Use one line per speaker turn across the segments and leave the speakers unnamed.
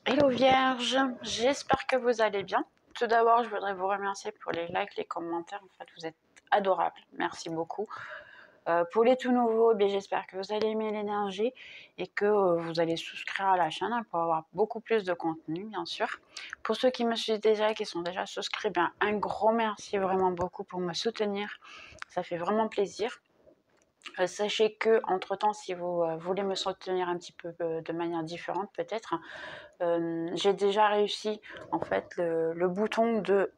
Hello Vierge, j'espère que vous allez bien. Tout d'abord, je voudrais vous remercier pour les likes, les commentaires. En fait, vous êtes adorables. Merci beaucoup. Pour les tout nouveaux, j'espère que vous allez aimer l'énergie et que vous allez souscrire à la chaîne pour avoir beaucoup plus de contenu, bien sûr. Pour ceux qui me suivent déjà, qui sont déjà souscrits, un gros merci vraiment beaucoup pour me soutenir. Ça fait vraiment plaisir. Sachez que, entre-temps, si vous voulez me soutenir un petit peu de manière différente, peut-être, j'ai déjà réussi en fait le bouton de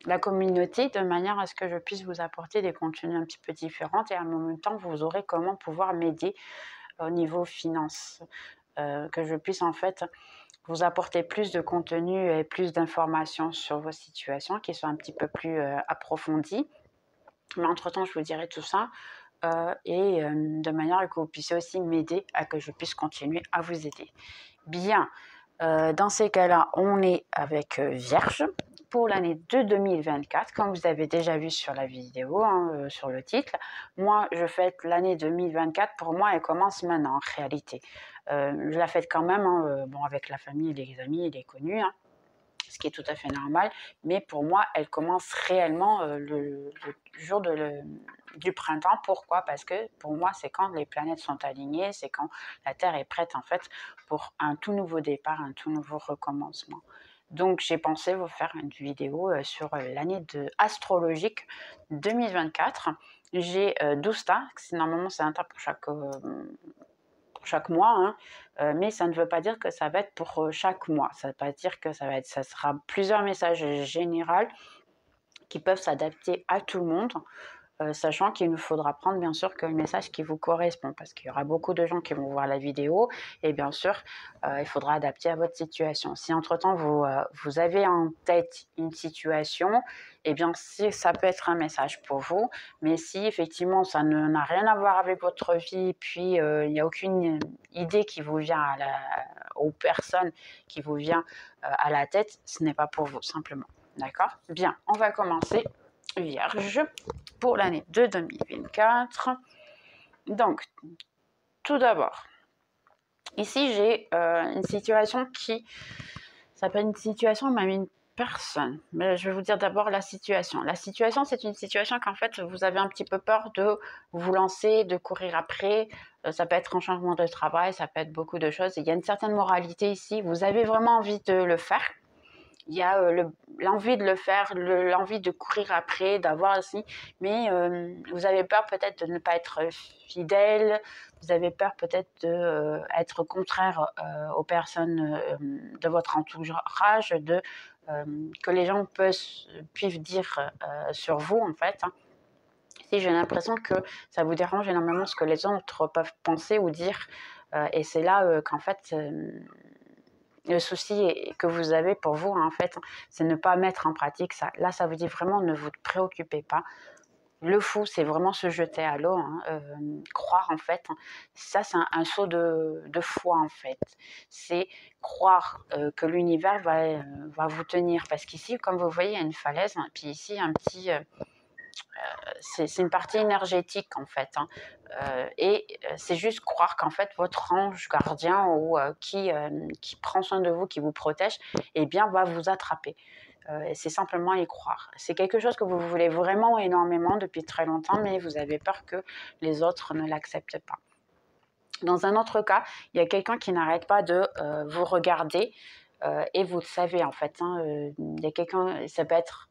la communauté de manière à ce que je puisse vous apporter des contenus un petit peu différents et en même temps vous aurez comment pouvoir m'aider au niveau finance, que je puisse en fait vous apporter plus de contenu et plus d'informations sur vos situations qui sont un petit peu plus approfondies. Mais entre-temps, je vous dirai tout ça de manière que vous puissiez aussi m'aider à que je puisse continuer à vous aider. Bien, dans ces cas-là, on est avec Vierge pour l'année de 2024, comme vous avez déjà vu sur la vidéo, sur le titre. Moi, je fête l'année 2024. Pour moi, elle commence maintenant, en réalité. Je la fête quand même, bon, avec la famille, les amis et les connus, ce qui est tout à fait normal. Mais pour moi, elle commence réellement le jour du printemps. Pourquoi? Parce que pour moi, c'est quand les planètes sont alignées, c'est quand la Terre est prête en fait pour un tout nouveau départ, un tout nouveau recommencement. Donc j'ai pensé vous faire une vidéo sur l'année astrologique 2024. J'ai 12 tas, normalement c'est un tas pour chaque mois, mais ça ne veut pas dire que ça va être pour chaque mois. Ça ne veut pas dire que ça sera plusieurs messages généraux qui peuvent s'adapter à tout le monde. Sachant qu'il nous faudra prendre bien sûr que le message qui vous correspond, parce qu'il y aura beaucoup de gens qui vont voir la vidéo, et bien sûr, il faudra adapter à votre situation. Si entre-temps, vous avez en tête une situation, et bien si ça peut être un message pour vous, mais si effectivement ça n'a rien à voir avec votre vie, puis il n'y a aucune idée qui vous vient aux personnes qui vous vient à la tête, ce n'est pas pour vous, simplement. D'accord? Bien, on va commencer. Vierge pour l'année de 2024. Donc, tout d'abord, ici j'ai une situation qui s'appelle une situation, même une personne. Mais je vais vous dire d'abord la situation. La situation, c'est une situation qu'en fait, vous avez un petit peu peur de vous lancer, de courir après. Ça peut être un changement de travail, ça peut être beaucoup de choses. Il y a une certaine moralité ici. Vous avez vraiment envie de le faire. Il y a l'envie de le faire, l'envie de courir après, d'avoir aussi, mais vous avez peur peut-être de ne pas être fidèle, vous avez peur peut-être d'être contraire aux personnes de votre entourage, que les gens puissent dire sur vous en fait. Si j'ai l'impression que ça vous dérange énormément ce que les autres peuvent penser ou dire, et c'est là qu'en fait le souci que vous avez pour vous, en fait, c'est ne pas mettre en pratique ça. Là, ça vous dit vraiment ne vous préoccupez pas. Le fou, c'est vraiment se jeter à l'eau, croire en fait. Ça, c'est un saut de foi en fait. C'est croire que l'univers va vous tenir. Parce qu'ici, comme vous voyez, il y a une falaise, puis ici, un petit... c'est une partie énergétique en fait. Et c'est juste croire qu'en fait votre ange gardien ou qui prend soin de vous, qui vous protège, eh bien va vous attraper. C'est simplement y croire. C'est quelque chose que vous voulez vraiment énormément depuis très longtemps, mais vous avez peur que les autres ne l'acceptent pas. Dans un autre cas, il y a quelqu'un qui n'arrête pas de vous regarder et vous le savez en fait. Il y a quelqu'un, ça peut être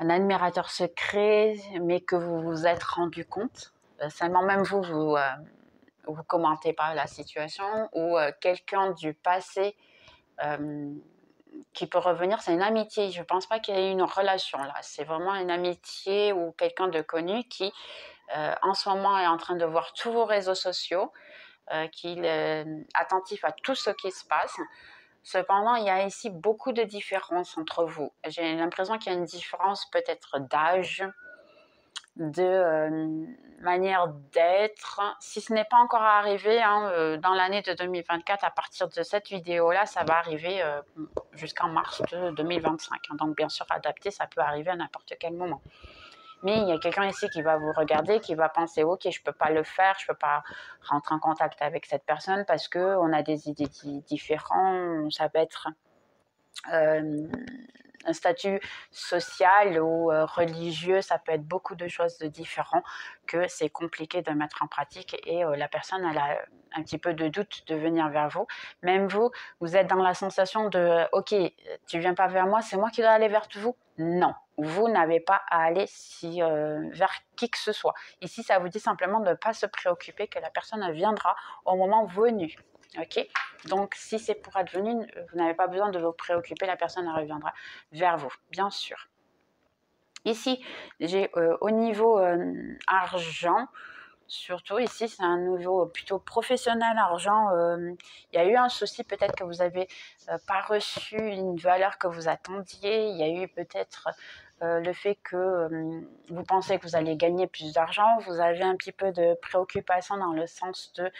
un admirateur secret, mais que vous vous êtes rendu compte. Seulement même vous commentez pas la situation, ou quelqu'un du passé qui peut revenir, c'est une amitié. Je ne pense pas qu'il y ait une relation là. C'est vraiment une amitié ou quelqu'un de connu qui, en ce moment, est en train de voir tous vos réseaux sociaux, qui est attentif à tout ce qui se passe. Cependant, il y a ici beaucoup de différences entre vous. J'ai l'impression qu'il y a une différence peut-être d'âge, de manière d'être. Si ce n'est pas encore arrivé dans l'année de 2024, à partir de cette vidéo-là, ça va arriver jusqu'en mars de 2025. Donc, bien sûr, adapté, ça peut arriver à n'importe quel moment. Mais il y a quelqu'un ici qui va vous regarder, qui va penser, ok, je peux pas le faire, je peux pas rentrer en contact avec cette personne parce qu'on a des idées différentes, ça peut être un statut social ou religieux, ça peut être beaucoup de choses de différents que c'est compliqué de mettre en pratique et la personne elle a un petit peu de doute de venir vers vous. Même vous, vous êtes dans la sensation de ok, tu viens pas vers moi, c'est moi qui dois aller vers vous. Non, vous n'avez pas à aller vers qui que ce soit. Ici, ça vous dit simplement de ne pas se préoccuper, que la personne viendra au moment venu. Ok, donc si c'est pour être venu, vous n'avez pas besoin de vous préoccuper, la personne reviendra vers vous, bien sûr. Ici, j'ai au niveau argent, surtout ici, c'est un niveau plutôt professionnel argent. Il y a eu un souci, peut-être que vous n'avez pas reçu une valeur que vous attendiez. Il y a eu peut-être le fait que vous pensez que vous allez gagner plus d'argent. Vous avez un petit peu de préoccupation dans le sens de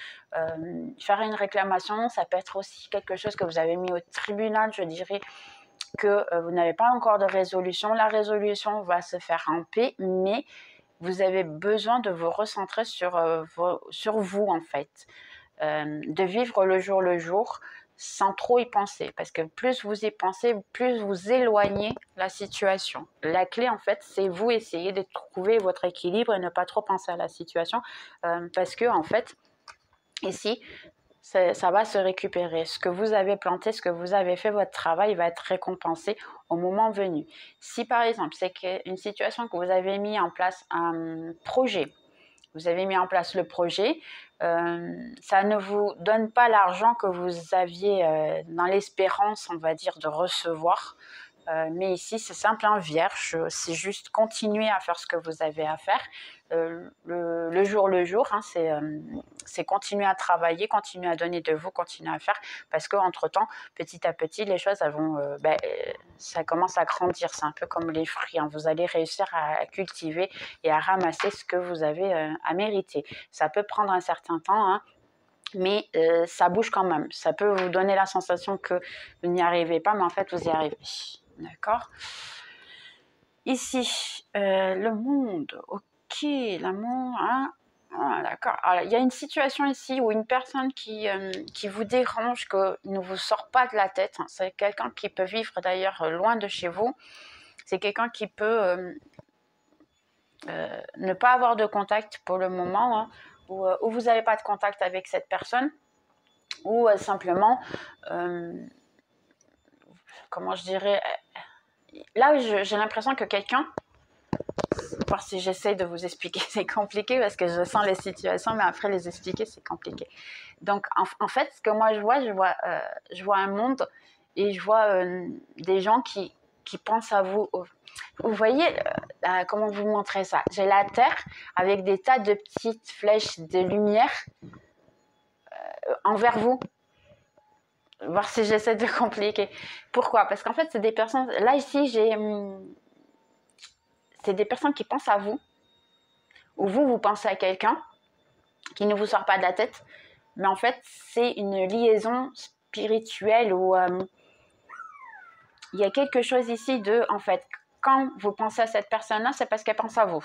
faire une réclamation. Ça peut être aussi quelque chose que vous avez mis au tribunal, je dirais, que vous n'avez pas encore de résolution. La résolution va se faire en paix, mais vous avez besoin de vous recentrer sur vous, en fait. De vivre le jour sans trop y penser. Parce que plus vous y pensez, plus vous éloignez la situation. La clé, en fait, c'est vous essayer de trouver votre équilibre et ne pas trop penser à la situation. Parce que, en fait, ici, ça va se récupérer. Ce que vous avez planté, ce que vous avez fait, votre travail va être récompensé au moment venu. Si par exemple, c'est une situation que vous avez mis en place un projet, vous avez mis en place le projet, ça ne vous donne pas l'argent que vous aviez dans l'espérance, on va dire, de recevoir. Mais ici, c'est simple, un vierge, c'est juste continuer à faire ce que vous avez à faire. Le jour, hein, c'est continuer à travailler, continuer à donner de vous, continuer à faire, parce qu'entre-temps, petit à petit, les choses ça commence à grandir. C'est un peu comme les fruits, hein. Vous allez réussir à cultiver et à ramasser ce que vous avez à mériter. Ça peut prendre un certain temps, hein, mais ça bouge quand même. Ça peut vous donner la sensation que vous n'y arrivez pas, mais en fait, vous y arrivez. D'accord. Ici, le monde. Ok, l'amour. Hein. Ah, d'accord. Alors, il y a une situation ici où une personne qui vous dérange, que ne vous sort pas de la tête. Hein. C'est quelqu'un qui peut vivre d'ailleurs loin de chez vous. C'est quelqu'un qui peut ne pas avoir de contact pour le moment, hein, ou vous n'avez pas de contact avec cette personne, ou simplement, comment je dirais, là j'ai l'impression que quelqu'un, voir si j'essaie de vous expliquer, c'est compliqué parce que je sens les situations, mais après les expliquer, c'est compliqué. Donc, en fait, ce que moi je vois un monde et je vois des gens qui pensent à vous. Vous voyez, comment vous montrer ça? J'ai la Terre avec des tas de petites flèches de lumière envers vous. Voir si j'essaie de compliquer. Pourquoi? Parce qu'en fait, c'est des personnes... Là, ici, c'est des personnes qui pensent à vous, ou vous pensez à quelqu'un qui ne vous sort pas de la tête, mais en fait, c'est une liaison spirituelle où il y a quelque chose ici de, en fait, quand vous pensez à cette personne-là, c'est parce qu'elle pense à vous.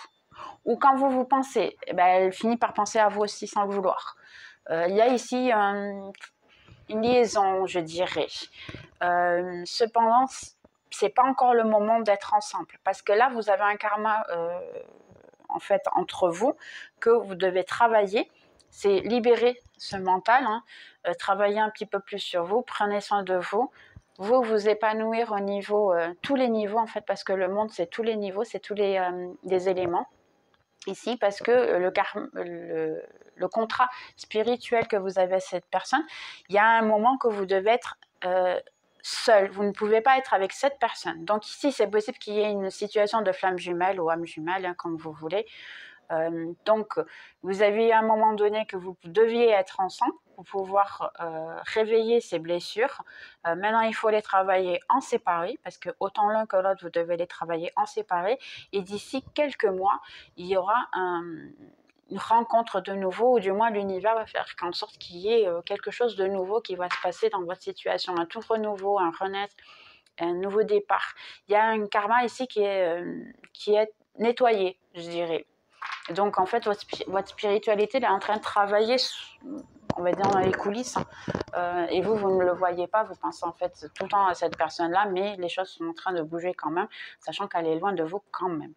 Ou quand vous pensez, elle finit par penser à vous aussi sans le vouloir. Il y a ici une liaison, je dirais. Cependant, c'est pas encore le moment d'être ensemble, parce que là, vous avez un karma, en fait, entre vous, que vous devez travailler. C'est libérer ce mental, hein, travailler un petit peu plus sur vous, prenez soin de vous, vous épanouir au niveau, tous les niveaux, en fait, parce que le monde, c'est tous les niveaux, c'est tous les éléments. Ici, parce que le contrat spirituel que vous avez avec cette personne, il y a un moment que vous devez être seul. Vous ne pouvez pas être avec cette personne. Donc ici, c'est possible qu'il y ait une situation de flamme jumelle ou âme jumelle, hein, comme vous voulez. Donc, vous avez à un moment donné que vous deviez être ensemble pour pouvoir réveiller ces blessures. Maintenant, il faut les travailler en séparé, parce que autant l'un que l'autre, vous devez les travailler en séparé. Et d'ici quelques mois, il y aura une rencontre de nouveau, ou du moins l'univers va faire en sorte qu'il y ait quelque chose de nouveau qui va se passer dans votre situation, un tout renouveau, un renaître, un nouveau départ. Il y a un karma ici qui est nettoyer, je dirais. Donc, en fait, votre spiritualité elle est en train de travailler, on va dire, dans les coulisses. Et vous ne le voyez pas. Vous pensez en fait tout le temps à cette personne-là, mais les choses sont en train de bouger quand même, sachant qu'elle est loin de vous quand même.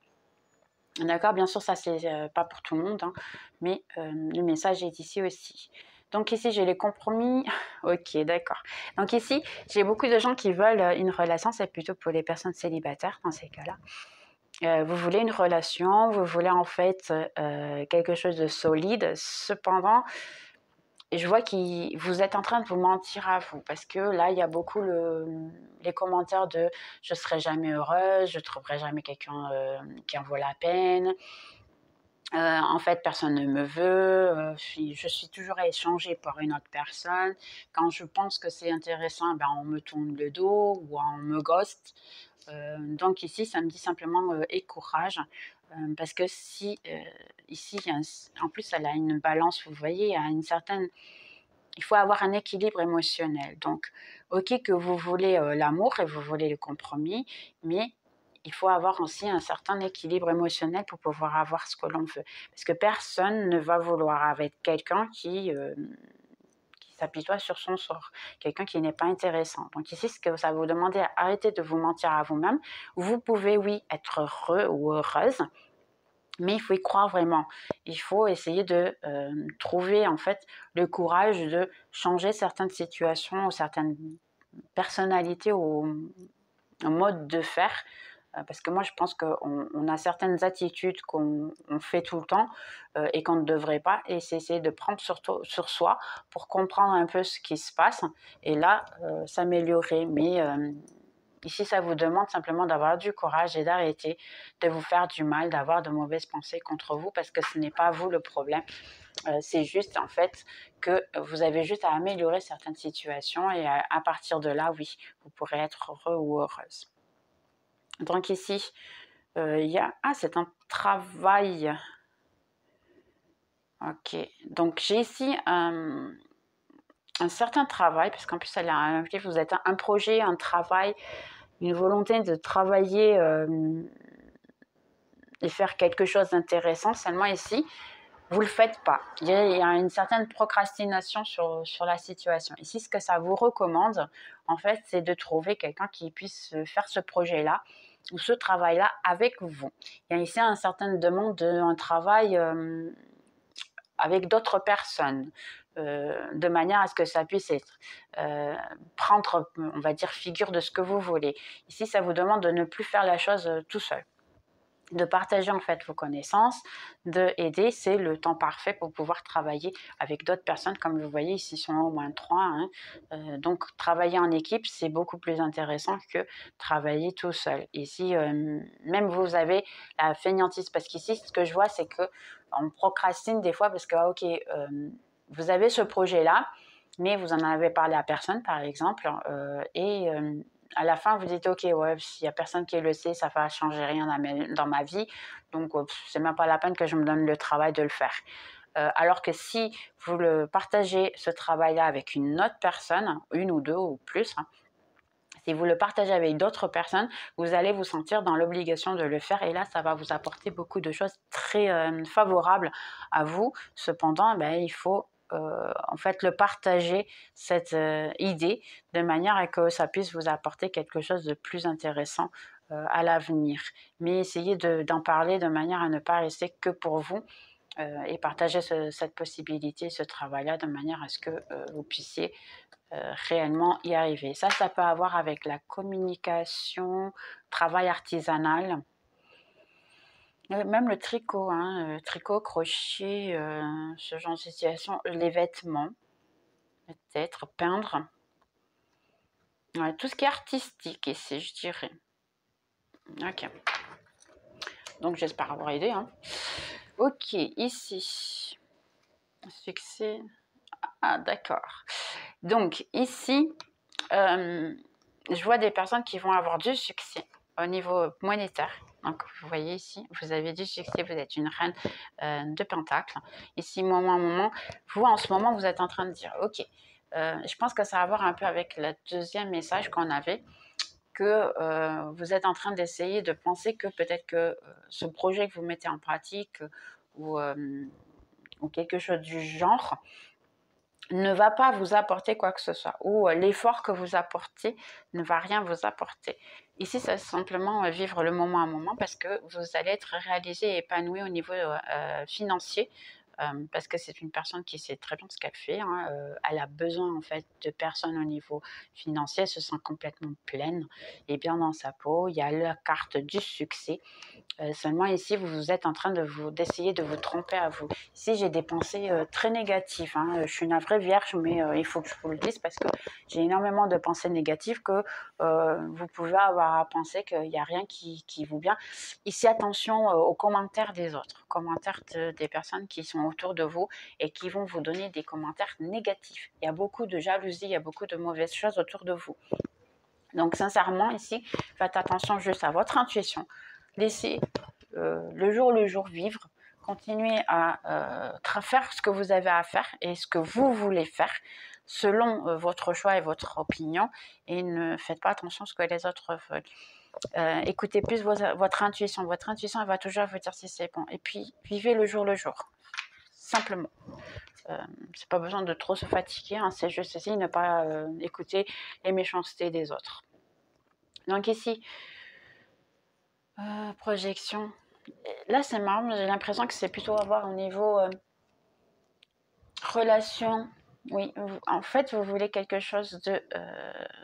D'accord, bien sûr, ça, c'est pas pour tout le monde, hein, mais le message est ici aussi. Donc ici, j'ai les compromis. Ok, d'accord. Donc ici, j'ai beaucoup de gens qui veulent une relation. C'est plutôt pour les personnes célibataires dans ces cas-là. Vous voulez une relation, vous voulez en fait quelque chose de solide. Cependant, je vois que vous êtes en train de vous mentir à vous parce que là, il y a beaucoup les commentaires de « je serai jamais heureuse, je trouverai jamais quelqu'un qui en vaut la peine ». En fait, personne ne me veut, je suis toujours à échanger par une autre personne. Quand je pense que c'est intéressant, ben, on me tourne le dos ou on me ghost. Donc ici, ça me dit simplement aie courage. Parce que si ici, en plus, elle a une balance, vous voyez, il y a une certaine... Il faut avoir un équilibre émotionnel. Donc, ok que vous voulez l'amour et vous voulez le compromis, mais il faut avoir aussi un certain équilibre émotionnel pour pouvoir avoir ce que l'on veut. Parce que personne ne va vouloir avec quelqu'un qui s'apitoie sur son sort, quelqu'un qui n'est pas intéressant. Donc ici, ce que ça va vous demander, arrêtez de vous mentir à vous-même. Vous pouvez, oui, être heureux ou heureuse, mais il faut y croire vraiment. Il faut essayer de trouver en fait le courage de changer certaines situations ou certaines personnalités ou mode de faire. Parce que moi, je pense qu'on a certaines attitudes qu'on fait tout le temps et qu'on ne devrait pas. Et c'est essayer de prendre sur soi pour comprendre un peu ce qui se passe et là, s'améliorer. Mais ici, ça vous demande simplement d'avoir du courage et d'arrêter de vous faire du mal, d'avoir de mauvaises pensées contre vous parce que ce n'est pas vous le problème. C'est juste en fait que vous avez juste à améliorer certaines situations et à partir de là, oui, vous pourrez être heureux ou heureuse. Donc ici, il y a... Ah, c'est un travail. Ok, donc j'ai ici un certain travail, parce qu'en plus, elle a vous êtes un projet, un travail, une volonté de travailler et faire quelque chose d'intéressant. Seulement ici, vous ne le faites pas. Il y a une certaine procrastination sur la situation. Ici, ce que ça vous recommande, en fait, c'est de trouver quelqu'un qui puisse faire ce projet-là ou ce travail-là avec vous. Il y a ici une certaine demande d'un travail avec d'autres personnes, de manière à ce que ça puisse être prendre, on va dire, figure de ce que vous voulez. Ici, ça vous demande de ne plus faire la chose tout seul, de partager en fait vos connaissances, de aider, c'est le temps parfait pour pouvoir travailler avec d'autres personnes, comme vous voyez ici, ils sont au moins 3. Hein. Donc travailler en équipe, c'est beaucoup plus intéressant que travailler tout seul. Ici, même vous avez la fainéantise, parce qu'ici, ce que je vois, c'est que on procrastine des fois parce que, ok, vous avez ce projet-là, mais vous en avez parlé à personne, par exemple, et à la fin, vous dites, ok, ouais, s'il n'y a personne qui le sait, ça ne va changer rien dans ma vie, donc c'est même pas la peine que je me donne le travail de le faire. Alors que si vous le partagez, ce travail-là, avec une autre personne, une ou deux ou plus, hein, si vous le partagez avec d'autres personnes, vous allez vous sentir dans l'obligation de le faire et là, ça va vous apporter beaucoup de choses très favorables à vous. Cependant, ben, il faut en fait le partager, cette idée, de manière à que ça puisse vous apporter quelque chose de plus intéressant à l'avenir. Mais essayez d'en parler de manière à ne pas rester que pour vous et partager cette possibilité, ce travail-là, de manière à ce que vous puissiez réellement y arriver. Ça peut avoir avec la communication, travail artisanal, même le tricot, hein, tricot, crochet, ce genre de situation, les vêtements, peut-être, peindre, ouais, tout ce qui est artistique ici, je dirais. Ok. Donc j'espère avoir aidé. Hein. Ok, ici, succès. Ah, d'accord. Donc ici, je vois des personnes qui vont avoir du succès au niveau monétaire. Donc, vous voyez ici, vous avez du succès, vous êtes une reine de pentacles. Ici, moment, vous, en ce moment, vous êtes en train de dire, ok, je pense que ça va voir un peu avec le deuxième message qu'on avait. que vous êtes en train d'essayer de penser que peut-être que ce projet que vous mettez en pratique ou quelque chose du genre ne va pas vous apporter quoi que ce soit, ou l'effort que vous apportez ne va rien vous apporter. Ici, c'est simplement vivre le moment à moment parce que vous allez être réalisé et épanoui au niveau financier, parce que c'est une personne qui sait très bien ce qu'elle fait. Hein, elle a besoin en fait de personnes au niveau financier, elle se sent complètement pleine et bien dans sa peau. Il y a la carte du succès. Seulement ici, vous êtes en train d'essayer de vous tromper à vous. Ici, j'ai des pensées très négatives. Hein. Je suis navrée vierge, mais il faut que je vous le dise parce que j'ai énormément de pensées négatives que vous pouvez avoir à penser qu'il n'y a rien qui vous vient. Ici, attention aux commentaires des autres, commentaires des personnes qui sont autour de vous et qui vont vous donner des commentaires négatifs. Il y a beaucoup de jalousie, il y a beaucoup de mauvaises choses autour de vous. Donc, sincèrement, ici, faites attention juste à votre intuition. Laissez le jour vivre, continuez à faire ce que vous avez à faire et ce que vous voulez faire selon votre choix et votre opinion, et ne faites pas attention à ce que les autres veulent. Écoutez plus votre intuition. Votre intuition, elle va toujours vous dire si c'est bon. Et puis, vivez le jour, simplement. C'est pas besoin de trop se fatiguer, hein, c'est juste essayer de ne pas écouter les méchancetés des autres. Donc ici, projection. Là, c'est marrant, j'ai l'impression que c'est plutôt à voir au niveau relation. Oui, en fait, vous voulez quelque chose de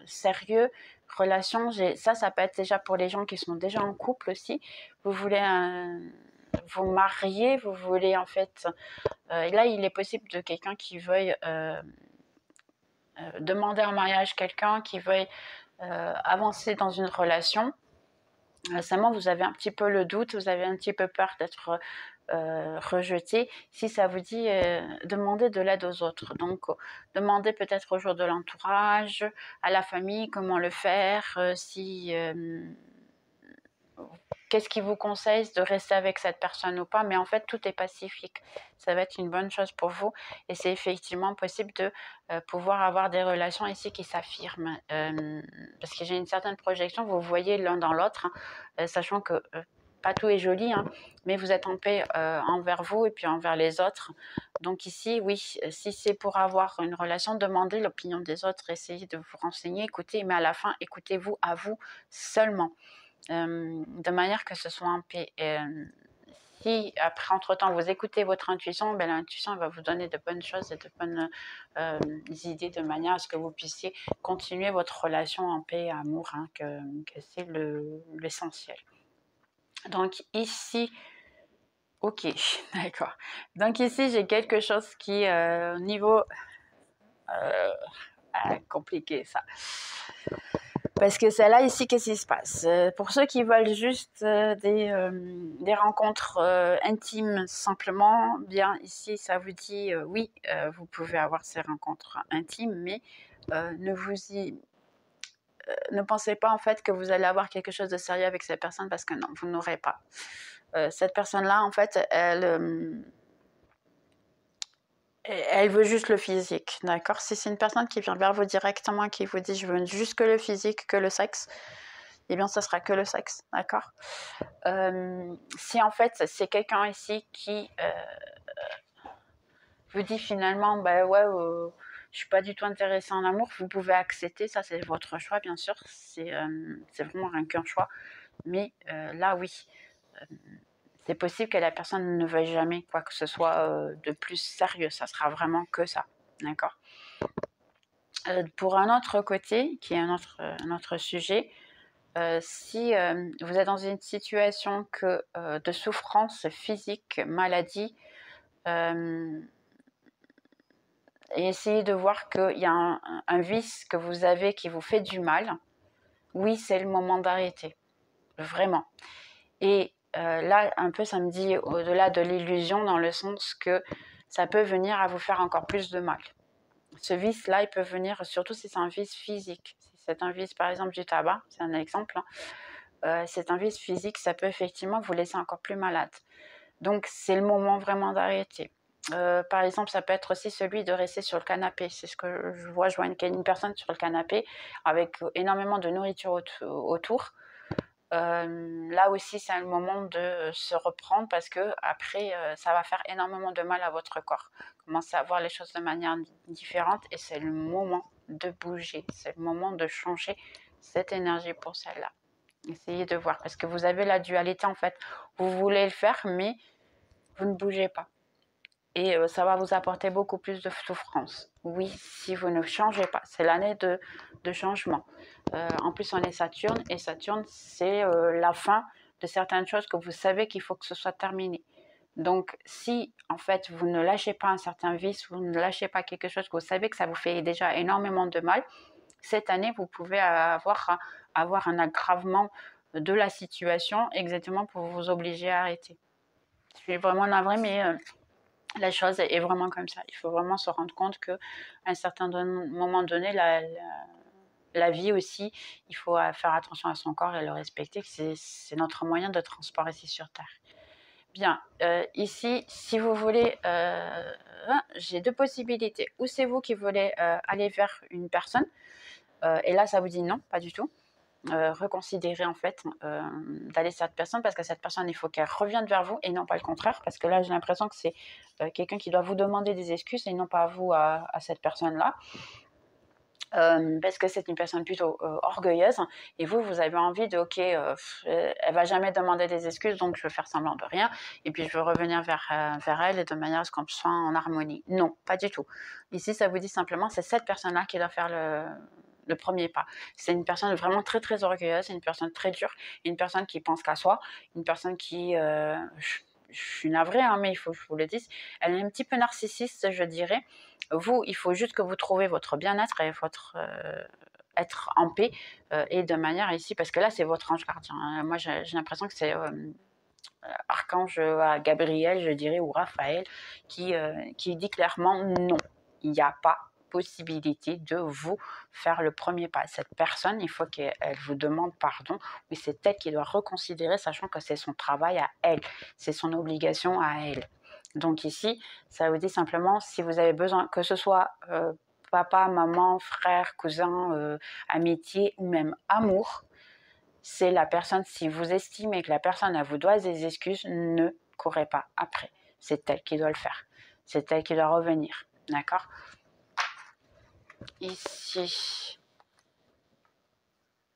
sérieux. Relation, ça peut être déjà pour les gens qui sont déjà en couple aussi. Vous voulez vous marier, vous voulez en fait... là, il est possible de quelqu'un qui veuille demander en mariage quelqu'un, qui veuille avancer dans une relation. Seulement, vous avez un petit peu le doute, vous avez un petit peu peur d'être rejeté. Si ça vous dit, demandez de l'aide aux autres. Donc, demandez peut-être aux gens de l'entourage, à la famille, comment le faire, qu'est-ce qui vous conseille de rester avec cette personne ou pas. Mais en fait, tout est pacifique. Ça va être une bonne chose pour vous. Et c'est effectivement possible de pouvoir avoir des relations ici qui s'affirment. Parce que j'ai une certaine projection, vous voyez l'un dans l'autre, hein, sachant que pas tout est joli, hein, mais vous êtes en paix envers vous et puis envers les autres. Donc ici, oui, si c'est pour avoir une relation, demandez l'opinion des autres, essayez de vous renseigner, écoutez, mais à la fin, écoutez-vous à vous seulement. De manière que ce soit en paix. Si après, entre-temps, vous écoutez votre intuition, ben, l'intuition va vous donner de bonnes choses et de bonnes idées de manière à ce que vous puissiez continuer votre relation en paix et amour, hein, que c'est l'essentiel. Donc ici, ok, d'accord. Donc ici, j'ai quelque chose qui, au niveau... compliqué ça. Parce que c'est là, ici, qu'est-ce qui se passe? Pour ceux qui veulent juste des rencontres intimes simplement, bien ici, ça vous dit oui, vous pouvez avoir ces rencontres intimes, mais ne pensez pas en fait que vous allez avoir quelque chose de sérieux avec cette personne, parce que non, vous n'aurez pas. Cette personne-là, en fait, elle veut juste le physique, d'accord? Si c'est une personne qui vient vers vous directement, qui vous dit « je veux juste que le physique, que le sexe », eh bien, ce sera que le sexe, d'accord? Si en fait, c'est quelqu'un ici qui vous dit finalement « bah ouais, je suis pas du tout intéressée en amour », vous pouvez accepter, ça c'est votre choix, bien sûr, c'est vraiment rien qu'un choix. Mais là, oui, c'est possible que la personne ne veuille jamais quoi que ce soit de plus sérieux. Ça sera vraiment que ça, d'accord? Pour un autre côté, qui est un autre sujet, si vous êtes dans une situation de souffrance physique, maladie, et essayez de voir qu'il y a un vice que vous avez qui vous fait du mal, oui, c'est le moment d'arrêter, vraiment. Et là, un peu, ça me dit au-delà de l'illusion, dans le sens que ça peut venir à vous faire encore plus de mal. Ce vice-là, il peut venir, surtout si c'est un vice physique. Si c'est un vice, par exemple, du tabac, c'est un exemple, hein, c'est un vice physique, ça peut effectivement vous laisser encore plus malade. Donc, c'est le moment vraiment d'arrêter. Par exemple, ça peut être aussi celui de rester sur le canapé. C'est ce que je vois une personne sur le canapé avec énormément de nourriture autour. Là aussi, c'est le moment de se reprendre parce que après, ça va faire énormément de mal à votre corps. Commencez à voir les choses de manière différente et c'est le moment de bouger. C'est le moment de changer cette énergie pour celle-là. Essayez de voir parce que vous avez la dualité en fait. Vous voulez le faire, mais vous ne bougez pas. Et ça va vous apporter beaucoup plus de souffrance. Oui, si vous ne changez pas. C'est l'année de changement. En plus, on est Saturne, et Saturne, c'est la fin de certaines choses que vous savez qu'il faut que ce soit terminé. Donc, si, en fait, vous ne lâchez pas un certain vice, vous ne lâchez pas quelque chose que vous savez que ça vous fait déjà énormément de mal, cette année, vous pouvez avoir un aggravement de la situation exactement pour vous obliger à arrêter. Je suis vraiment navrée, mais la chose est vraiment comme ça. Il faut vraiment se rendre compte qu'à un certain moment donné, la vie aussi, il faut faire attention à son corps et le respecter. C'est notre moyen de transport ici sur Terre. Bien, ici, si vous voulez, j'ai deux possibilités. Ou c'est vous qui voulez aller vers une personne, et là, ça vous dit non, pas du tout. Reconsidérer en fait d'aller cette personne parce que cette personne il faut qu'elle revienne vers vous et non pas le contraire parce que là j'ai l'impression que c'est quelqu'un qui doit vous demander des excuses et non pas vous à cette personne là parce que c'est une personne plutôt orgueilleuse et vous avez envie de ok elle va jamais demander des excuses donc je vais faire semblant de rien et puis je veux revenir vers elle et de manière à ce qu'on soit en harmonie. Non, pas du tout. Ici ça vous dit simplement c'est cette personne là qui doit faire le premier pas. C'est une personne vraiment très très orgueilleuse, c'est une personne très dure, une personne qui pense qu'à soi, une personne qui je suis navrée, hein, mais il faut que je vous le dise, elle est un petit peu narcissiste, je dirais. Vous, il faut juste que vous trouviez votre bien-être et votre être en paix et de manière ici, parce que là, c'est votre ange gardien. Hein. Moi, j'ai l'impression que c'est Archange Gabriel, je dirais, ou Raphaël, qui dit clairement non, il n'y a pas possibilité de vous faire le premier pas. Cette personne, il faut qu'elle vous demande pardon. Oui, c'est elle qui doit reconsidérer, sachant que c'est son travail à elle, c'est son obligation à elle. Donc ici, ça vous dit simplement, si vous avez besoin, que ce soit papa, maman, frère, cousin, amitié ou même amour, c'est la personne, si vous estimez que la personne elle vous doit des excuses, ne courez pas après. C'est elle qui doit le faire. C'est elle qui doit revenir. D'accord? Ici.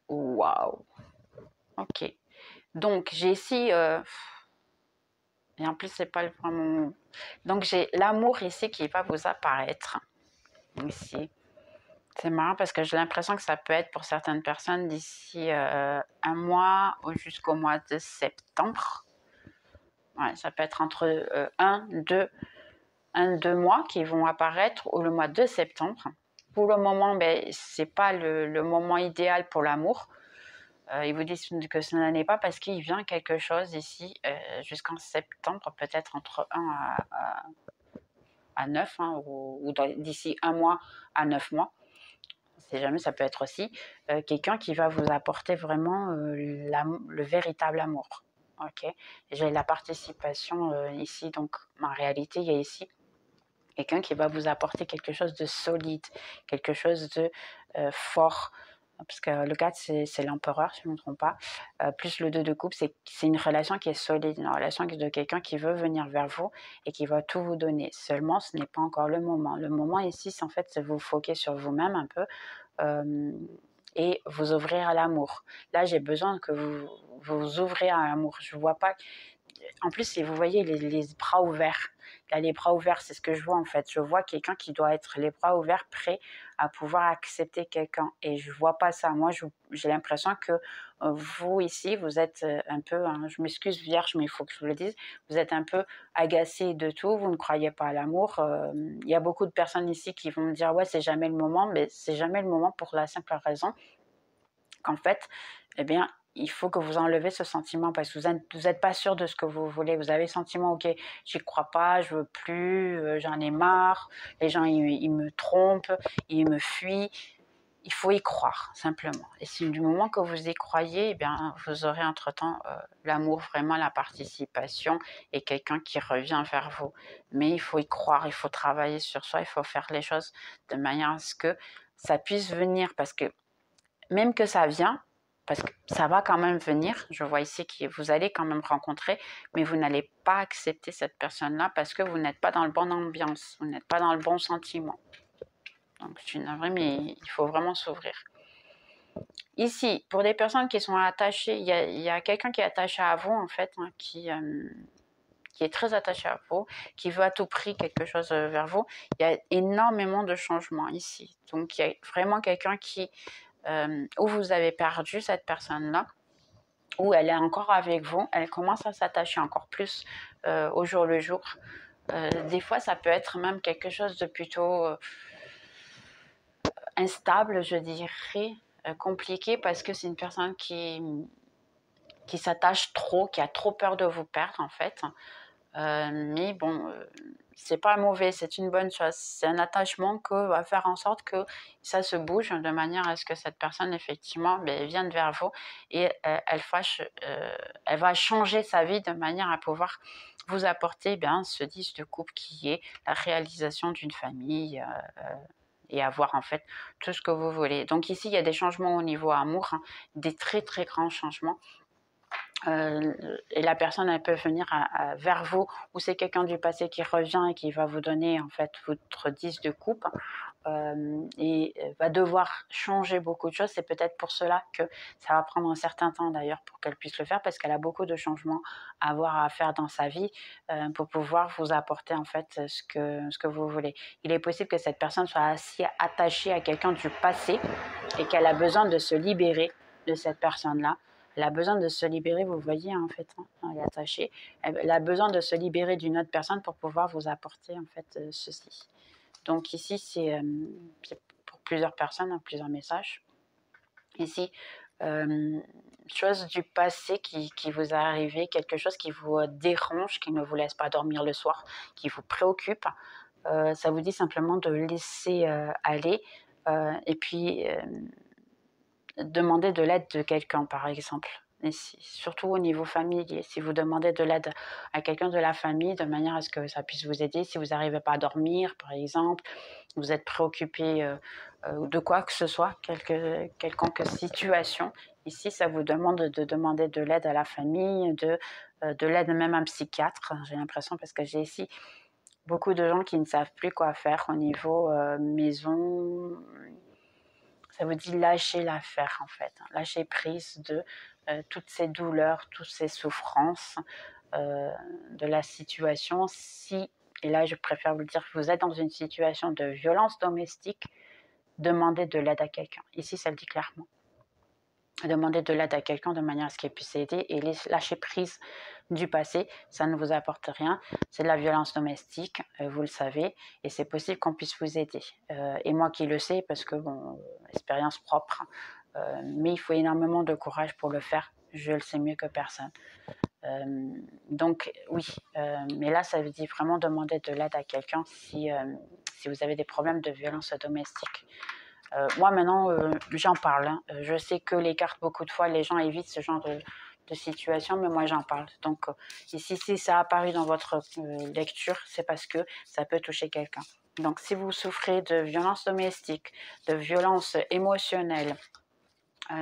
Waouh. Ok. Donc, j'ai ici... et en plus, c'est pas vraiment... Donc, j'ai l'amour ici qui va vous apparaître. Ici. C'est marrant parce que j'ai l'impression que ça peut être pour certaines personnes d'ici un mois ou jusqu'au mois de septembre. Ouais, ça peut être entre 2 mois qui vont apparaître ou le mois de septembre. Pour le moment, ce n'est pas le moment idéal pour l'amour. Ils vous disent que ce n'est pas parce qu'il vient quelque chose ici jusqu'en septembre, peut-être entre 1 à 9, hein, ou d'ici 1 mois à 9 mois. On ne sait jamais, ça peut être aussi quelqu'un qui va vous apporter vraiment le véritable amour. Ok, j'ai la participation ici, donc en réalité, il y a ici quelqu'un qui va vous apporter quelque chose de solide, quelque chose de fort. Parce que le 4, c'est l'empereur, si je ne me trompe pas. Plus le 2 de coupe, c'est une relation qui est solide, une relation de quelqu'un qui veut venir vers vous et qui va tout vous donner. Seulement, ce n'est pas encore le moment. Le moment ici, c'est en fait de vous focuser sur vous-même un peu et vous ouvrir à l'amour. Là, j'ai besoin que vous vous ouvrez à l'amour. Je ne vois pas... En plus, si vous voyez les bras ouverts, là, les bras ouverts, c'est ce que je vois en fait. Je vois quelqu'un qui doit être les bras ouverts, prêt à pouvoir accepter quelqu'un. Et je vois pas ça. Moi, j'ai l'impression que vous ici, vous êtes un peu, hein, je m'excuse vierge, mais il faut que je vous le dise, vous êtes un peu agacé de tout. Vous ne croyez pas à l'amour. Il y a beaucoup de personnes ici qui vont me dire ouais, c'est jamais le moment, mais c'est jamais le moment pour la simple raison qu'en fait, eh bien, il faut que vous enlevez ce sentiment parce que vous n'êtes pas sûr de ce que vous voulez. Vous avez le sentiment, ok, j'y crois pas, je veux plus, j'en ai marre, les gens ils me trompent, ils me fuient. il faut y croire, simplement. Et si du moment que vous y croyez, eh bien, vous aurez entre-temps l'amour, vraiment la participation et quelqu'un qui revient vers vous. Mais il faut y croire, il faut travailler sur soi, il faut faire les choses de manière à ce que ça puisse venir. Parce que même que ça vient, parce que ça va quand même venir, je vois ici que vous allez quand même rencontrer, mais vous n'allez pas accepter cette personne-là parce que vous n'êtes pas dans le bon ambiance, vous n'êtes pas dans le bon sentiment. Donc, je suis navrée, mais il faut vraiment s'ouvrir. Ici, pour des personnes qui sont attachées, il y a quelqu'un qui est attaché à vous, en fait, hein, qui est très attaché à vous, qui veut à tout prix quelque chose vers vous. Il y a énormément de changements ici. Donc, il y a vraiment quelqu'un qui, où vous avez perdu cette personne-là, où elle est encore avec vous, elle commence à s'attacher encore plus au jour le jour. Des fois, ça peut être même quelque chose de plutôt instable, je dirais, compliqué, parce que c'est une personne qui s'attache trop, qui a trop peur de vous perdre, en fait. Mais bon, c'est pas mauvais, c'est une bonne chose. C'est un attachement que va faire en sorte que ça se bouge de manière à ce que cette personne, effectivement, vienne vers vous et elle va changer sa vie de manière à pouvoir vous apporter ce 10 de coupe qui est la réalisation d'une famille et avoir en fait tout ce que vous voulez. Donc ici, il y a des changements au niveau amour, hein, des très très grands changements. Et la personne, elle peut venir vers vous, ou c'est quelqu'un du passé qui revient et qui va vous donner en fait votre 10 de coupe et va devoir changer beaucoup de choses. C'est peut-être pour cela que ça va prendre un certain temps d'ailleurs pour qu'elle puisse le faire, parce qu'elle a beaucoup de changements à avoir à faire dans sa vie pour pouvoir vous apporter en fait ce que vous voulez. Il est possible que cette personne soit assez attachée à quelqu'un du passé et qu'elle a besoin de se libérer de cette personne-là. Elle a besoin de se libérer, vous voyez en fait, hein, elle est attachée. Elle a besoin de se libérer d'une autre personne pour pouvoir vous apporter en fait ceci. Donc ici, c'est pour plusieurs personnes, hein, plusieurs messages. Ici, chose du passé qui vous est arrivé, quelque chose qui vous dérange, qui ne vous laisse pas dormir le soir, qui vous préoccupe. Ça vous dit simplement de laisser aller et puis demander de l'aide de quelqu'un, par exemple. Et surtout au niveau familier, si vous demandez de l'aide à quelqu'un de la famille, de manière à ce que ça puisse vous aider, si vous n'arrivez pas à dormir, par exemple, vous êtes préoccupé de quoi que ce soit, quelconque situation, ici, ça vous demande de demander de l'aide à la famille, de l'aide même à un psychiatre, j'ai l'impression, parce que j'ai ici beaucoup de gens qui ne savent plus quoi faire au niveau maison. Ça vous dit lâcher l'affaire en fait, hein, lâcher prise de toutes ces douleurs, toutes ces souffrances de la situation. Si, et là je préfère vous le dire, vous êtes dans une situation de violence domestique, demandez de l'aide à quelqu'un. Ici, ça le dit clairement. Demandez de l'aide à quelqu'un de manière à ce qu'il puisse aider et lâcher prise du passé, ça ne vous apporte rien. C'est de la violence domestique, vous le savez, et c'est possible qu'on puisse vous aider. Et moi qui le sais, parce que, bon, expérience propre, mais il faut énormément de courage pour le faire, je le sais mieux que personne. Donc oui, mais là, ça veut dire vraiment demander de l'aide à quelqu'un si vous avez des problèmes de violence domestique. Moi maintenant, j'en parle. Hein. Je sais que les cartes, beaucoup de fois, les gens évitent ce genre de situation, mais moi j'en parle. Donc ici, si ça a apparu dans votre lecture, c'est parce que ça peut toucher quelqu'un. Donc si vous souffrez de violence domestique, de violence émotionnelle,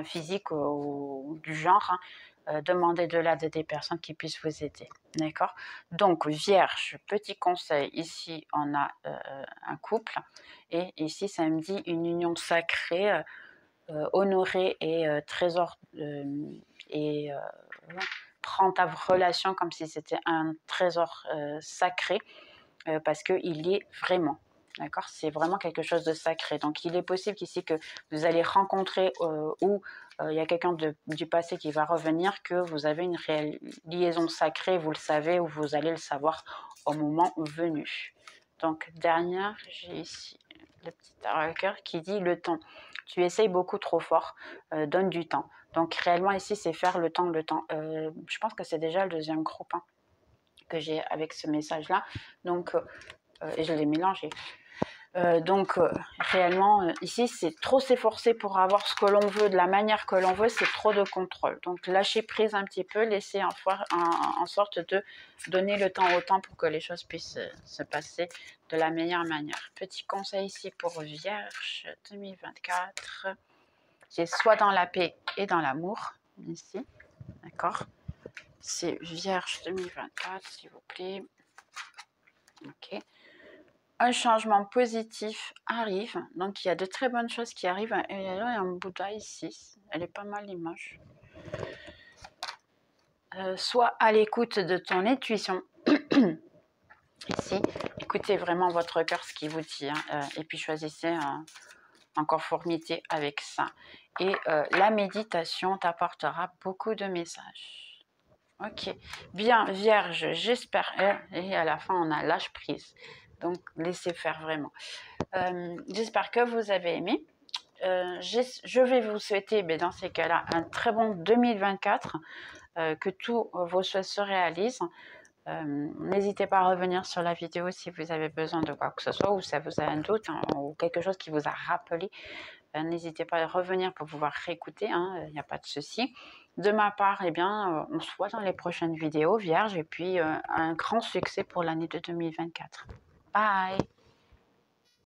physique ou du genre, hein, demandez de l'aide à des personnes qui puissent vous aider. D'accord? Donc, Vierge, petit conseil, ici on a un couple et ici ça me dit une union sacrée, honorée et trésor et prends ta relation comme si c'était un trésor sacré parce qu'il est vraiment. D'accord, c'est vraiment quelque chose de sacré. Donc, il est possible qu'ici que vous allez rencontrer ou il y a quelqu'un du passé qui va revenir, que vous avez une réelle liaison sacrée, vous le savez, ou vous allez le savoir au moment venu. Donc, dernière, j'ai ici le petit cœur qui dit le temps. Tu essayes beaucoup trop fort, donne du temps. Donc, réellement, ici, c'est faire le temps, le temps. Je pense que c'est déjà le deuxième groupe hein, que j'ai avec ce message-là. Donc, et je l'ai mélangé. Réellement, ici, c'est trop s'efforcer pour avoir ce que l'on veut, de la manière que l'on veut, c'est trop de contrôle. Donc, lâchez prise un petit peu, laissez en sorte de donner le temps au temps pour que les choses puissent se passer de la meilleure manière. Petit conseil ici pour Vierge 2024. C'est soit dans la paix et dans l'amour, ici, d'accord? C'est Vierge 2024, s'il vous plaît. Ok. Un changement positif arrive, donc il y a de très bonnes choses qui arrivent. Et il y a un Bouddha ici, elle est pas mal l'image. Sois à l'écoute de ton intuition. Ici, écoutez vraiment votre cœur, ce qui vous dit, et puis choisissez en conformité avec ça. Et la méditation t'apportera beaucoup de messages. Ok, bien, Vierge, j'espère. Et à la fin, on a lâche prise. Donc, laissez faire vraiment. J'espère que vous avez aimé. Je vais vous souhaiter, dans ces cas-là, un très bon 2024, que tous vos souhaits se réalisent. N'hésitez pas à revenir sur la vidéo si vous avez besoin de quoi que ce soit, ou si vous avez un doute, ou quelque chose qui vous a rappelé. N'hésitez pas à revenir pour pouvoir réécouter, il n'y a pas de souci. De ma part, on se voit dans les prochaines vidéos, Vierge, et puis un grand succès pour l'année de 2024. Bye!